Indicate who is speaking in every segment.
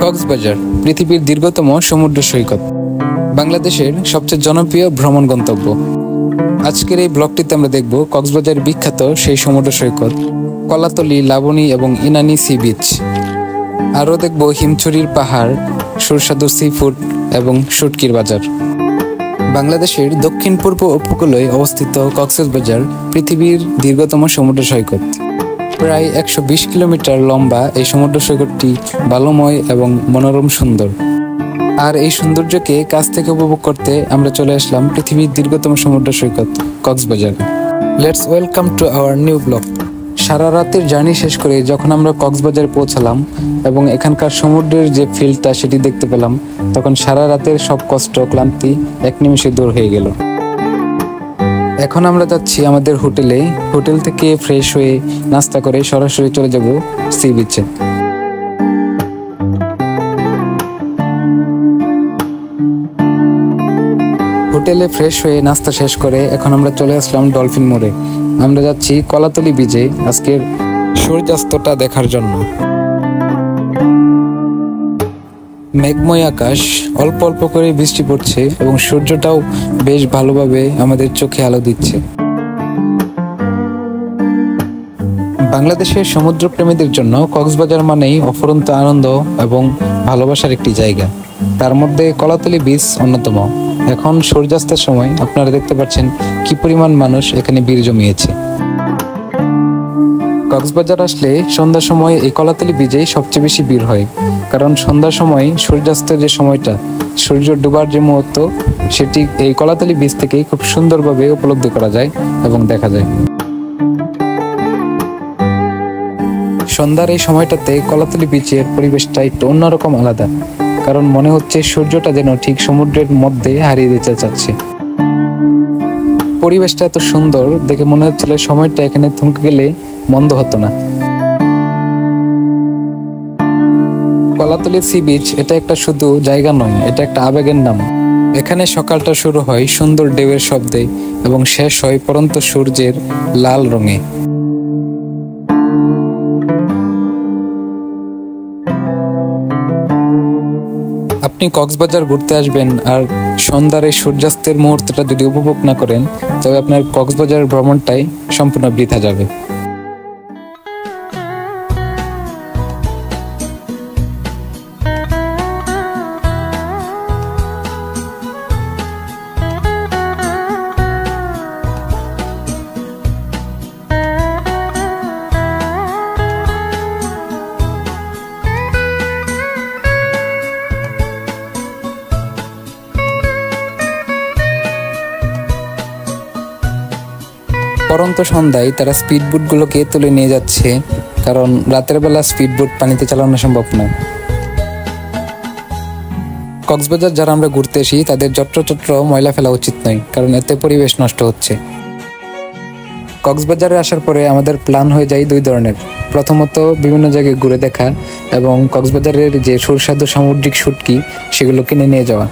Speaker 1: কক্সবাজার পৃথিবীর দীর্ঘতম সমুদ্র সৈকত, বাংলাদেশের সবচেয়ে জনপ্রিয় ভ্রমণ গন্তব্য। আজকের এই ব্লগটিতে আমরা দেখব কক্সবাজার বিখ্যাত সেই সমুদ্র সৈকত, কলাতলি, লাবণী এবং ইনানি সি বিচ। আরও দেখব হিমছড়ির পাহাড়, সুস্বাদু সি ফুড এবং শুটকির বাজার। বাংলাদেশের দক্ষিণ পূর্ব উপকূলে অবস্থিত কক্সবাজার পৃথিবীর দীর্ঘতম সমুদ্র সৈকত। প্রায় 120 কিলোমিটার লম্বা এই সমুদ্র সৈকতটি বালুময় এবং মনোরম সুন্দর। আর এই সৌন্দর্যকে কাছ থেকে উপভোগ করতে আমরা চলে আসলাম পৃথিবীর দীর্ঘতম সমুদ্র সৈকত Cox's Bazar. Let's welcome to our new blog. সারা রাতের জার্নি শেষ করে যখন আমরা কক্সবাজার পৌঁছালাম এবং এখানকার সমুদ্রের যে ফিল্ডটা সেটি দেখতে পেলাম, তখন সারা রাতের সব কষ্ট ক্লান্তি এক নিমিষে দূর হয়ে গেল। এখন আমরা যাচ্ছি আমাদের হোটেলে। হোটেল থেকে ফ্রেশ হয়ে নাস্তা করে সরাসরি চলে যাব সি বিচে। হোটেলে ফ্রেশ হয়ে নাস্তা শেষ করে এখন আমরা চলে আসলাম ডলফিন মোড়ে। আমরা যাচ্ছি কলাতলি বিচে আজকের সূর্যাস্তটা দেখার জন্য। মেঘময় আকাশ, অল্প অল্প করে বৃষ্টি পড়ছে এবং সূর্যটাও বেশ ভালোভাবে আমাদের চোখে আলো দিচ্ছে। বাংলাদেশের সমুদ্রপ্রেমীদের জন্য কক্সবাজার মানেই অফুরন্ত আনন্দ এবং ভালোবাসার একটি জায়গা। তার মধ্যে কলাতলি বিচ অন্যতম। এখন সূর্যাস্তের সময় আপনারা দেখতে পাচ্ছেন কি পরিমাণ মানুষ এখানে ভিড় জমিয়েছে। কক্সবাজার আসলে সন্ধ্যার সময় এই কলাতলি বিচেই সবচেয়ে বেশি ভিড় হয়, কারণ সন্ধ্যার সময় সূর্যাস্তের যে সময়টা, সূর্য ডুবার যে মুহূর্ত, সেটি এই কলাতলি বিচ থেকেই খুব সুন্দরভাবে উপলব্ধি করা যায় এবং দেখা যায়। সন্ধ্যার এই সময়টাতে কলাতলি বিচের পরিবেশটা একটু অন্যরকম আলাদা, কারণ মনে হচ্ছে সূর্যটা যেন ঠিক সমুদ্রের মধ্যে হারিয়ে দিতে চাচ্ছে। পরিবেশটা এত সুন্দর দেখে মনে হচ্ছিল সময়টা এখানে থমকে গেলে মন্দ হতো না। কলাতলি সি বিচ এটা একটা শুধু জায়গা নয়, এটা একটা আবেগের নাম। এখানে সকালটা শুরু হয় সুন্দর ঢেউয়ের শব্দে এবং শেষ হয় পড়ন্ত সূর্যের লাল রঙে। আপনি কক্সবাজার ঘুরতে আসবেন আর সন্ধ্যার এই সূর্যাস্তের মুহূর্তটা যদি উপভোগ না করেন, তবে আপনার কক্সবাজারের ভ্রমণটাই সম্পূর্ণ বৃথা যাবে। পরন্ত সন্ধ্যায় তারা স্পিডবোটগুলোকে তুলে নিয়ে যাচ্ছে, কারণ রাতের বেলা স্পিডবোট পানিতে চালানো সম্ভব নয়। কক্সবাজার যারা আমরা ঘুরতে আসি তাদের যত্রতত্র ময়লা ফেলা উচিত নয়, কারণ এতে পরিবেশ নষ্ট হচ্ছে। কক্সবাজারে আসার পরে আমাদের প্ল্যান হয়ে যায় দুই ধরনের। প্রথমত বিভিন্ন জায়গায় ঘুরে দেখা এবং কক্সবাজারের যে সুস্বাদু সামুদ্রিক শুটকি সেগুলো কিনে নিয়ে যাওয়া।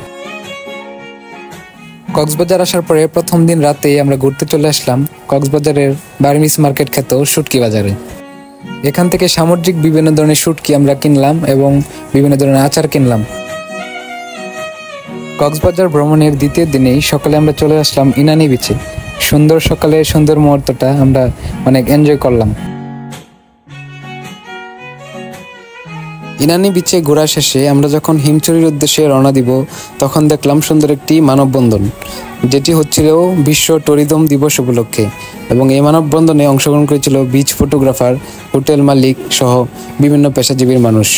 Speaker 1: কক্সবাজার আসার পরে প্রথম দিন রাতে আমরা ঘুরতে চলে আসলাম কক্সবাজারের বার্মিস মার্কেট খ্যাত শুটকি বাজারে। এখান থেকে সামুদ্রিক বিভিন্ন ধরনের শুটকি আমরা কিনলাম এবং বিভিন্ন ধরনের আচার কিনলাম। কক্সবাজার ভ্রমণের দ্বিতীয় দিনেই সকালে আমরা চলে আসলাম ইনানি বিচে। সুন্দর সকালে সুন্দর মুহূর্তটা আমরা অনেক এনজয় করলাম। ইনানি বিচে ঘোরা শেষে আমরা যখন হিমছড়ির উদ্দেশ্যে রওনা দিব, তখন দেখলাম সুন্দর একটি মানববন্ধন, যেটি হচ্ছিল বিশ্ব ট্যুরিজম দিবস উপলক্ষে। এবং এই মানববন্ধনে অংশগ্রহণ করেছিল বিচ ফটোগ্রাফার, হোটেল মালিক সহ বিভিন্ন পেশাজীবীর মানুষ।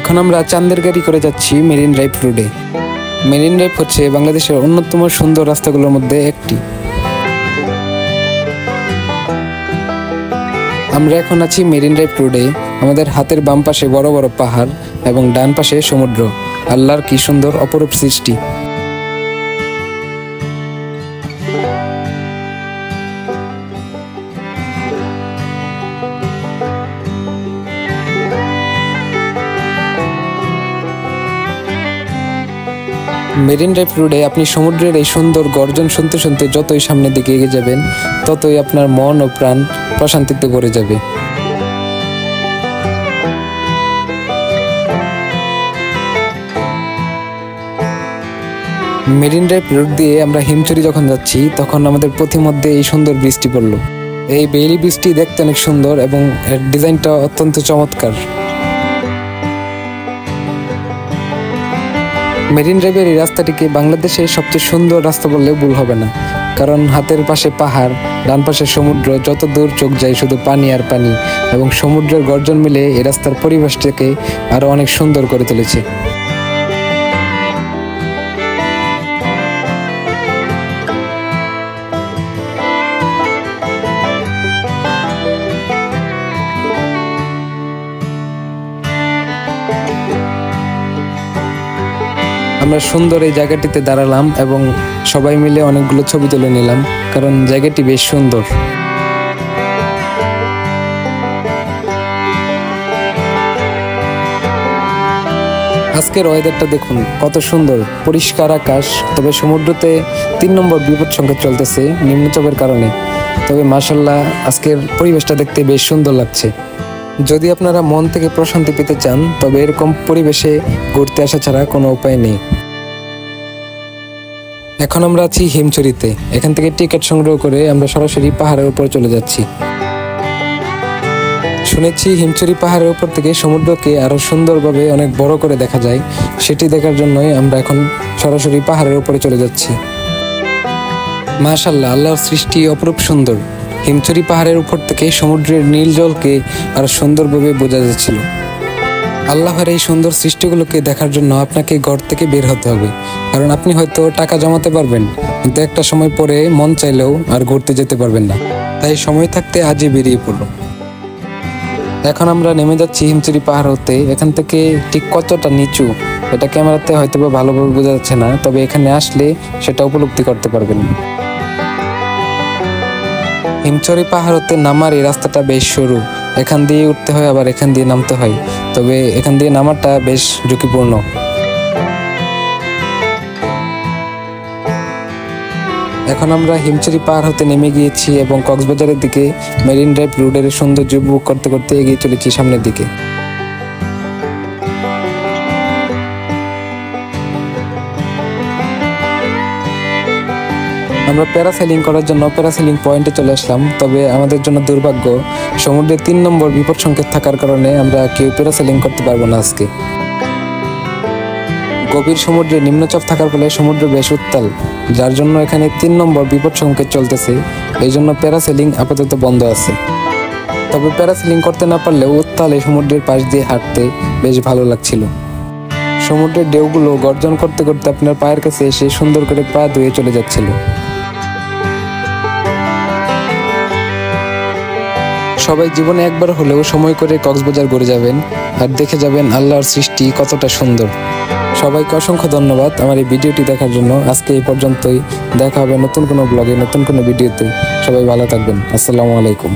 Speaker 1: এখন আমরা চান্দের গাড়ি করে যাচ্ছি মেরিন ড্রাইভ রোডে। মেরিন ড্রাইভ হচ্ছে বাংলাদেশের অন্যতম সুন্দর রাস্তাগুলোর মধ্যে একটি। আমরা এখন আছি মেরিন ড্রাইভ রোডে। আমাদের হাতের বাম পাশে বড় বড় পাহাড় এবং ডান পাশে সমুদ্র। আল্লাহর কি সুন্দর অপরূপ সৃষ্টি। মেরিন ড্রাইভ রোডে আপনি সমুদ্রের এই সুন্দর গর্জন শুনতে শুনতে যতই সামনের দিকে এগিয়ে যাবেন, ততই আপনার মন ও প্রাণ প্রশান্তিতে ভরে যাবে। মেরিন ড্রাইভ রোড দিয়ে আমরা হিমছড়ি যখন যাচ্ছি, তখন আমাদের পথিমধ্যে এই সুন্দর ব্রিজটি পড়লো। এই বেইলি ব্রিজটি দেখতে অনেক সুন্দর এবং এর ডিজাইনটা অত্যন্ত চমৎকার। মেরিন ড্রাইভের এই রাস্তাটিকে বাংলাদেশের সবচেয়ে সুন্দর রাস্তা বললেও ভুল হবে না, কারণ হাতের পাশে পাহাড়, ডান পাশে সমুদ্র, যত দূর চোখ যায় শুধু পানি আর পানি, এবং সমুদ্রের গর্জন মিলে এই রাস্তার পরিবেশটাকে আরো অনেক সুন্দর করে তুলেছে। আমরা সুন্দর এই জায়গাটিতে দাঁড়ালাম এবং সবাই মিলে অনেকগুলো ছবি তুলে নিলাম, কারণ জায়গাটি বেশ সুন্দর। আজকের ওয়েদারটা দেখুন কত সুন্দর, পরিষ্কার আকাশ। তবে সমুদ্রতে 3 নম্বর বিপদ সংকেত চলতেছে নিম্নচাপের কারণে। তবে মাশাআল্লাহ আজকের পরিবেশটা দেখতে বেশ সুন্দর লাগছে। যদি আপনারা মন থেকে প্রশান্তি পেতে চান, তবে এরকম পরিবেশে ঘুরতে আসা ছাড়া কোনো উপায় নেই। এখন আমরা আছি হিমছড়িতে। এখান থেকে টিকিট সংগ্রহ করে আমরা সরাসরি পাহাড়ের উপর চলে যাচ্ছি। শুনেছি হিমছড়ি পাহাড়ের উপর থেকে সমুদ্রকে আরো সুন্দরভাবে অনেক বড় করে দেখা যায়। সেটি দেখার জন্যই আমরা এখন সরাসরি পাহাড়ের উপরে চলে যাচ্ছি। মাশাআল্লাহ, আল্লাহর সৃষ্টি অপরূপ সুন্দর। হিমছড়ি পাহাড়ের উপর থেকে সমুদ্রের নীল জলকে আরো সুন্দরভাবে বোঝা যাচ্ছিল। আল্লাহর এই সুন্দর সৃষ্টিগুলোকে দেখার জন্য আপনাকে ঘর থেকে বের হতে হবে, কারণ আপনি হয়তো টাকা জমাতে পারবেন, কিন্তু একটা সময় পরে মন চাইলেও আর ঘুরতে যেতে পারবেন না। তাই সময় থাকতে আজই বেরিয়ে পড়ুন। এখন আমরা নেমে যাচ্ছি হিমছড়ি পাহাড় হতে। এখান থেকে ঠিক কতটা নিচু এটা ক্যামেরাতে হয়তো বা ভালোভাবে বোঝা যাচ্ছে না, তবে এখানে আসলে সেটা উপলব্ধি করতে পারবেন। হিমছড়ি পাহাড় হতে নামার এই রাস্তাটা বেশ সরু, এখান দিয়ে উঠতে হয় আবার এখান দিয়ে নামতে হয়, তবে এখান দিয়ে নামাটা বেশ ঝুঁকিপূর্ণ। এখন আমরা হিমছড়ি পাহাড় হতে নেমে গিয়েছি এবং কক্সবাজারের দিকে মেরিন ড্রাইভ রোডের সৌন্দর্য উপভোগ করতে করতে এগিয়ে চলেছি সামনের দিকে। আমরা প্যারাসেলিং করার জন্য প্যারাসেলিং পয়েন্টে চলে আসলাম, তবে আমাদের জন্য দুর্ভাগ্য, সমুদ্রের 3 নম্বর বিপদ সংকেত থাকার কারণে আমরা কেউ প্যারাসেলিং করতে পারবো না আজকে। গভীর সমুদ্রে নিম্নচাপ থাকার ফলে সমুদ্র বেশ উত্তাল, যার জন্য এখানে 3 নম্বর বিপদ সংকেত চলতেছে। এই জন্য প্যারাসেলিং আপাতত বন্ধ আছে। তবে প্যারাসেলিং করতে না পারলেও উত্তাল এই সমুদ্রের পাশ দিয়ে হাঁটতে বেশ ভালো লাগছিল। সমুদ্রের ঢেউগুলো গর্জন করতে করতে আপনার পায়ের কাছে এসে সুন্দর করে পা ধুয়ে চলে যাচ্ছিল। সবাই জীবনে একবার হলেও সময় করে কক্সবাজার ঘুরে যাবেন আর দেখে যাবেন আল্লাহর সৃষ্টি কতটা সুন্দর। সবাইকে অসংখ্য ধন্যবাদ আমার এই ভিডিওটি দেখার জন্য। আজকে এই পর্যন্তই, দেখা হবে নতুন কোনো ব্লগে, নতুন কোনো ভিডিওতে। সবাই ভালো থাকবেন। আসসালামু আলাইকুম।